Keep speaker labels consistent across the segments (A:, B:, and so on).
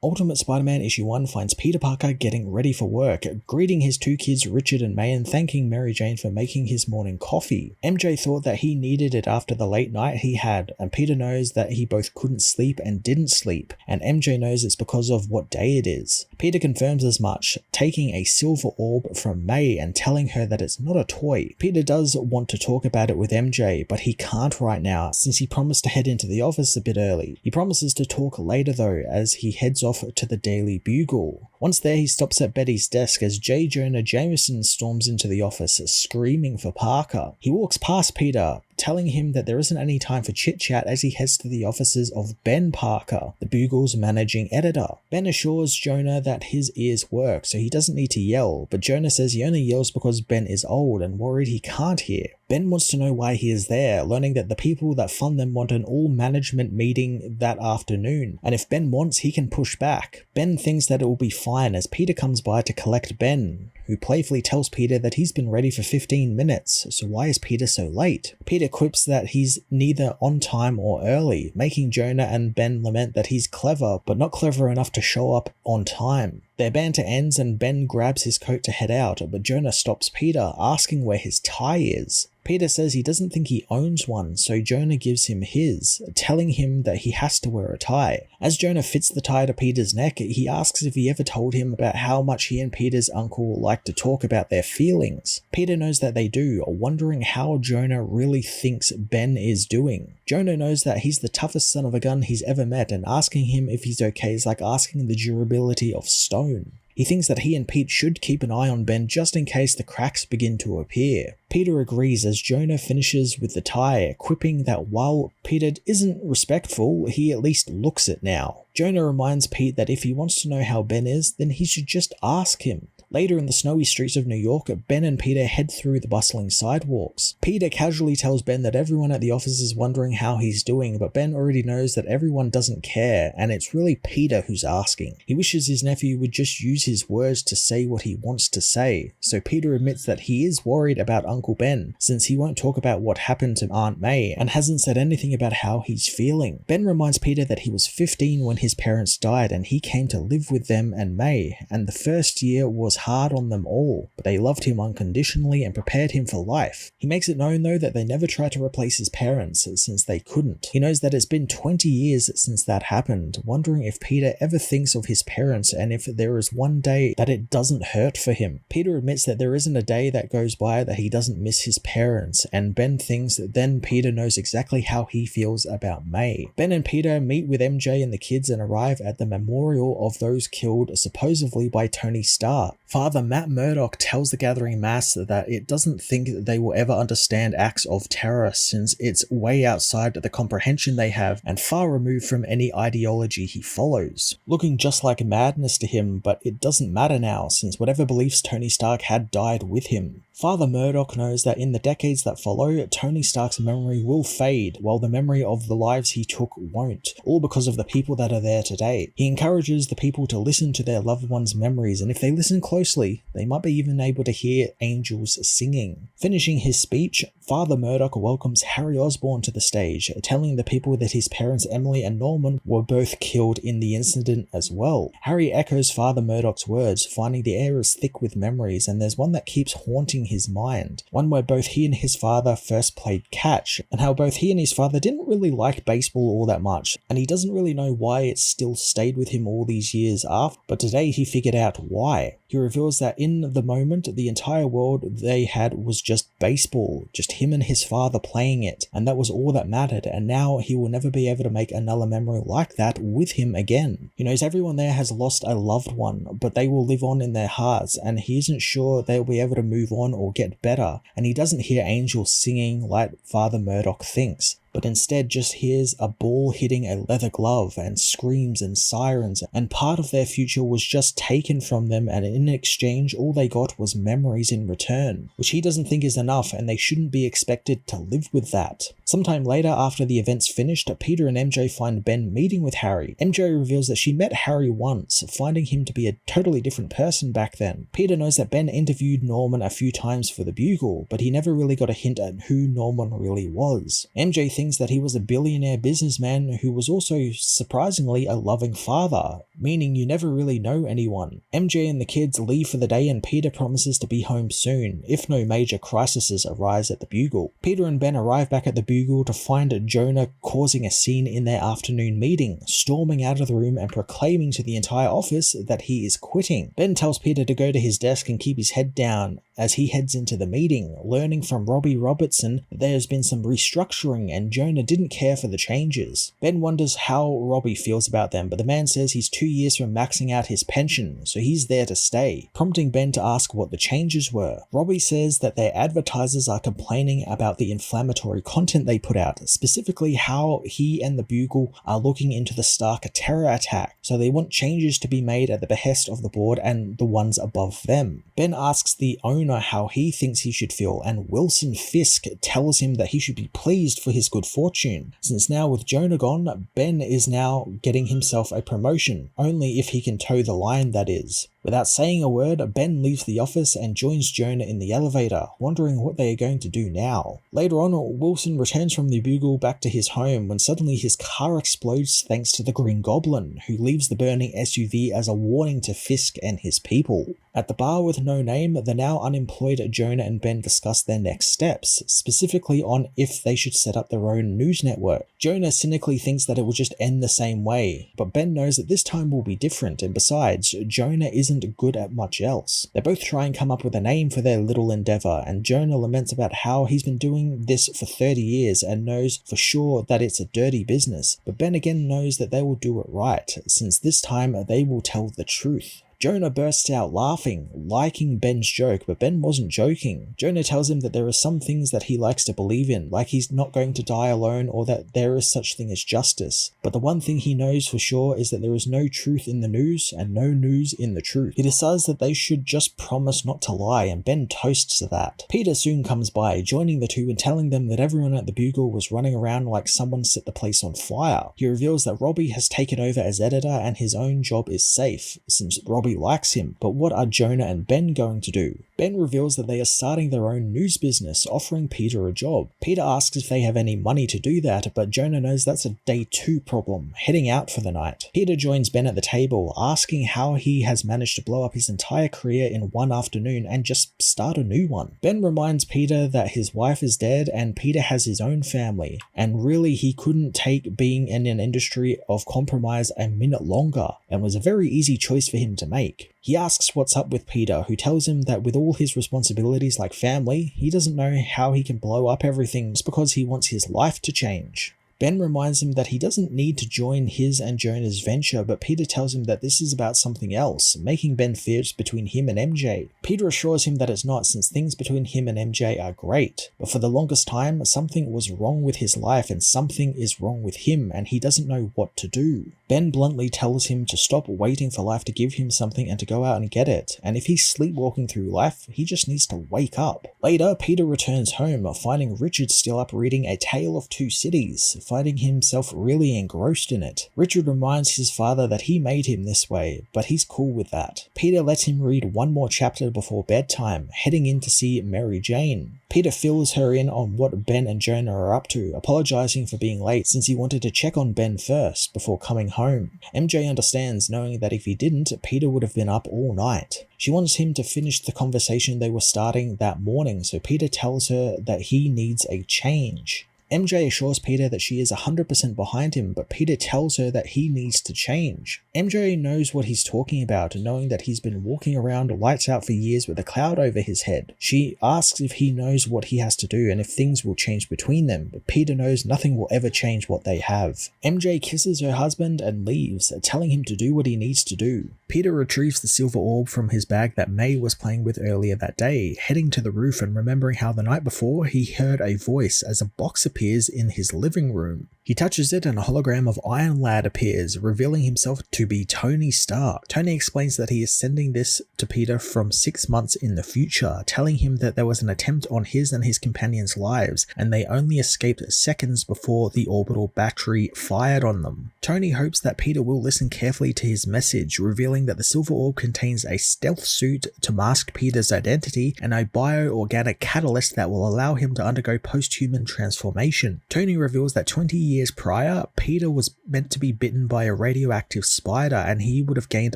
A: Ultimate Spider-Man issue 1 finds Peter Parker getting ready for work, greeting his two kids Richard and May and thanking Mary Jane for making his morning coffee. MJ thought that he needed it after the late night he had, and Peter knows that he both couldn't sleep and didn't sleep, and MJ knows it's because of what day it is. Peter confirms as much, taking a silver orb from May and telling her that it's not a toy. Peter does want to talk about it with MJ, but he can't right now since he promised to head into the office a bit early. He promises to talk later though as he heads off to the Daily Bugle. Once there, he stops at Betty's desk as J. Jonah Jameson storms into the office, screaming for Parker. He walks past Peter, telling him that there isn't any time for chit-chat as he heads to the offices of Ben Parker, the Bugle's managing editor. Ben assures Jonah that his ears work, so he doesn't need to yell, but Jonah says he only yells because Ben is old and worried he can't hear. Ben wants to know why he is there, learning that the people that fund them want an all-management meeting that afternoon, and if Ben wants, he can push back. Ben thinks that it will be fine as Peter comes by to collect Ben, who playfully tells Peter that he's been ready for 15 minutes, so why is Peter so late? Peter quips that he's neither on time or early, making Jonah and Ben lament that he's clever, but not clever enough to show up on time. Their banter ends and Ben grabs his coat to head out, but Jonah stops Peter, asking where his tie is. Peter says he doesn't think he owns one, so Jonah gives him his, telling him that he has to wear a tie. As Jonah fits the tie to Peter's neck, he asks if he ever told him about how much he and Peter's uncle like to talk about their feelings. Peter knows that they do, wondering how Jonah really thinks Ben is doing. Jonah knows that he's the toughest son of a gun he's ever met, and asking him if he's okay is like asking the durability of stone. He thinks that he and Pete should keep an eye on Ben just in case the cracks begin to appear. Peter agrees as Jonah finishes with the tie, quipping that while Peter isn't respectful, he at least looks it now. Jonah reminds Pete that if he wants to know how Ben is, then he should just ask him. Later in the snowy streets of New York, Ben and Peter head through the bustling sidewalks. Peter casually tells Ben that everyone at the office is wondering how he's doing, but Ben already knows that everyone doesn't care, and it's really Peter who's asking. He wishes his nephew would just use his words to say what he wants to say, so Peter admits that he is worried about Uncle Ben, since he won't talk about what happened to Aunt May, and hasn't said anything about how he's feeling. Ben reminds Peter that he was 15 when his parents died, and he came to live with them and May, and the first year was hard on them all, but they loved him unconditionally and prepared him for life. He makes it known though that they never tried to replace his parents since they couldn't. He knows that it's been 20 years since that happened, wondering if Peter ever thinks of his parents and if there is one day that it doesn't hurt for him. Peter admits that there isn't a day that goes by that he doesn't miss his parents, and Ben thinks that then Peter knows exactly how he feels about May. Ben and Peter meet with MJ and the kids and arrive at the memorial of those killed supposedly by Tony Stark. Father Matt Murdock tells the gathering mass that it doesn't think that they will ever understand acts of terror since it's way outside the comprehension they have and far removed from any ideology he follows. Looking just like madness to him, but it doesn't matter now since whatever beliefs Tony Stark had died with him. Father Murdock knows that in the decades that follow, Tony Stark's memory will fade, while the memory of the lives he took won't, all because of the people that are there today. He encourages the people to listen to their loved ones' memories, and if they listen closely, they might be even able to hear angels singing. Finishing his speech, Father Murdock welcomes Harry Osborn to the stage, telling the people that his parents Emily and Norman were both killed in the incident as well. Harry echoes Father Murdock's words, finding the air is thick with memories, and there's one that keeps haunting his mind. One where both he and his father first played catch, and how both he and his father didn't really like baseball all that much, and he doesn't really know why it still stayed with him all these years after, but today he figured out why. He reveals that in the moment, the entire world they had was just baseball, just him and his father playing it, and that was all that mattered, and now he will never be able to make another memory like that with him again. He knows everyone there has lost a loved one, but they will live on in their hearts, and he isn't sure they'll be able to move on or get better, and he doesn't hear angels singing like Father Murdock thinks, but instead just hears a ball hitting a leather glove and screams and sirens, and part of their future was just taken from them, and in exchange all they got was memories in return, which he doesn't think is enough, and they shouldn't be expected to live with that. Sometime later, after the event's finished, Peter and MJ find Ben meeting with Harry. MJ reveals that she met Harry once, finding him to be a totally different person back then. Peter knows that Ben interviewed Norman a few times for the Bugle, but he never really got a hint at who Norman really was. MJ thinks thinks that he was a billionaire businessman who was also surprisingly a loving father, meaning you never really know anyone. MJ and the kids leave for the day and Peter promises to be home soon, if no major crises arise at the Bugle. Peter and Ben arrive back at the Bugle to find Jonah causing a scene in their afternoon meeting, storming out of the room and proclaiming to the entire office that he is quitting. Ben tells Peter to go to his desk and keep his head down as he heads into the meeting, learning from Robbie Robertson that there has been some restructuring and Jonah didn't care for the changes. Ben wonders how Robbie feels about them, but the man says he's 2 years from maxing out his pension, so he's there to stay, prompting Ben to ask what the changes were. Robbie says that their advertisers are complaining about the inflammatory content they put out, specifically how he and the Bugle are looking into the Stark terror attack, so they want changes to be made at the behest of the board and the ones above them. Ben asks the owner how he thinks he should feel, and Wilson Fisk tells him that he should be pleased for his good fortune, since now with Jonah gone, Ben is now getting himself a promotion, only if he can toe the line, that is. Without saying a word, Ben leaves the office and joins Jonah in the elevator, wondering what they are going to do now. Later on, Wilson returns from the Bugle back to his home when suddenly his car explodes thanks to the Green Goblin, who leaves the burning SUV as a warning to Fisk and his people. At the bar with no name, the now unemployed Jonah and Ben discuss their next steps, specifically on if they should set up their own news network. Jonah cynically thinks that it will just end the same way, but Ben knows that this time will be different, and besides, Jonah isn't good at much else. They both try and come up with a name for their little endeavor, and Jonah laments about how he's been doing this for 30 years and knows for sure that it's a dirty business, but Ben again knows that they will do it right, since this time they will tell the truth. Jonah bursts out laughing, liking Ben's joke, but Ben wasn't joking. Jonah tells him that there are some things that he likes to believe in, like he's not going to die alone or that there is such thing as justice. But the one thing he knows for sure is that there is no truth in the news and no news in the truth. He decides that they should just promise not to lie, and Ben toasts that. Peter soon comes by, joining the two and telling them that everyone at the Bugle was running around like someone set the place on fire. He reveals that Robbie has taken over as editor and his own job is safe, since Robbie likes him, but what are Jonah and Ben going to do? Ben reveals that they are starting their own news business, offering Peter a job. Peter asks if they have any money to do that, but Jonah knows that's a day 2 problem, heading out for the night. Peter joins Ben at the table, asking how he has managed to blow up his entire career in one afternoon and just start a new one. Ben reminds Peter that his wife is dead and Peter has his own family, and really he couldn't take being in an industry of compromise a minute longer, and was a very easy choice for him to make. He asks what's up with Peter, who tells him that with all his responsibilities like family, he doesn't know how he can blow up everything just because he wants his life to change. Ben reminds him that he doesn't need to join his and Jonah's venture, but Peter tells him that this is about something else, making Ben fear it's between him and MJ. Peter assures him that it's not, since things between him and MJ are great, but for the longest time, something was wrong with his life and something is wrong with him, and he doesn't know what to do. Ben bluntly tells him to stop waiting for life to give him something and to go out and get it, and if he's sleepwalking through life, he just needs to wake up. Later, Peter returns home, finding Richard still up reading A Tale of Two Cities, finding himself really engrossed in it. Richard reminds his father that he made him this way, but he's cool with that. Peter lets him read one more chapter before bedtime, heading in to see Mary Jane. Peter fills her in on what Ben and Jonah are up to, apologizing for being late since he wanted to check on Ben first before coming home. MJ understands, knowing that if he didn't, Peter would have been up all night. She wants him to finish the conversation they were starting that morning, so Peter tells her that he needs a change. MJ assures Peter that she is 100% behind him, but Peter tells her that he needs to change. MJ knows what he's talking about, knowing that he's been walking around lights out for years with a cloud over his head. She asks if he knows what he has to do and if things will change between them, but Peter knows nothing will ever change what they have. MJ kisses her husband and leaves, telling him to do what he needs to do. Peter retrieves the silver orb from his bag that May was playing with earlier that day, heading to the roof and remembering how the night before he heard a voice as a box appears in his living room. He touches it and a hologram of Iron Lad appears, revealing himself to be Tony Stark. Tony explains that he is sending this to Peter from 6 months in the future, telling him that there was an attempt on his and his companions' lives, and they only escaped seconds before the orbital battery fired on them. Tony hopes that Peter will listen carefully to his message, revealing that the silver orb contains a stealth suit to mask Peter's identity and a bioorganic catalyst that will allow him to undergo post-human transformation. Tony reveals that 20 years prior, Peter was meant to be bitten by a radioactive spider, and he would have gained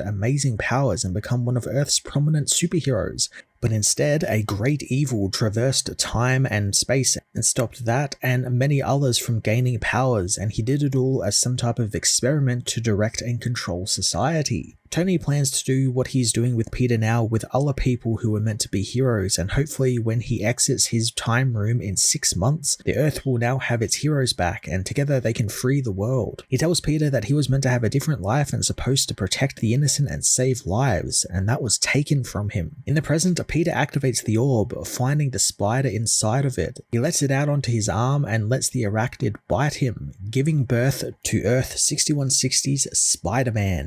A: amazing powers and become one of Earth's prominent superheroes. But instead, a great evil traversed time and space and stopped that and many others from gaining powers, and he did it all as some type of experiment to direct and control society. Tony plans to do what he's doing with Peter now with other people who were meant to be heroes, and hopefully when he exits his time room in 6 months, the Earth will now have its heroes back, and together they can free the world. He tells Peter that he was meant to have a different life and supposed to protect the innocent and save lives, and that was taken from him. In the present, Peter activates the orb, finding the spider inside of it. He lets it out onto his arm and lets the arachnid bite him, giving birth to Earth 6160's Spider-Man.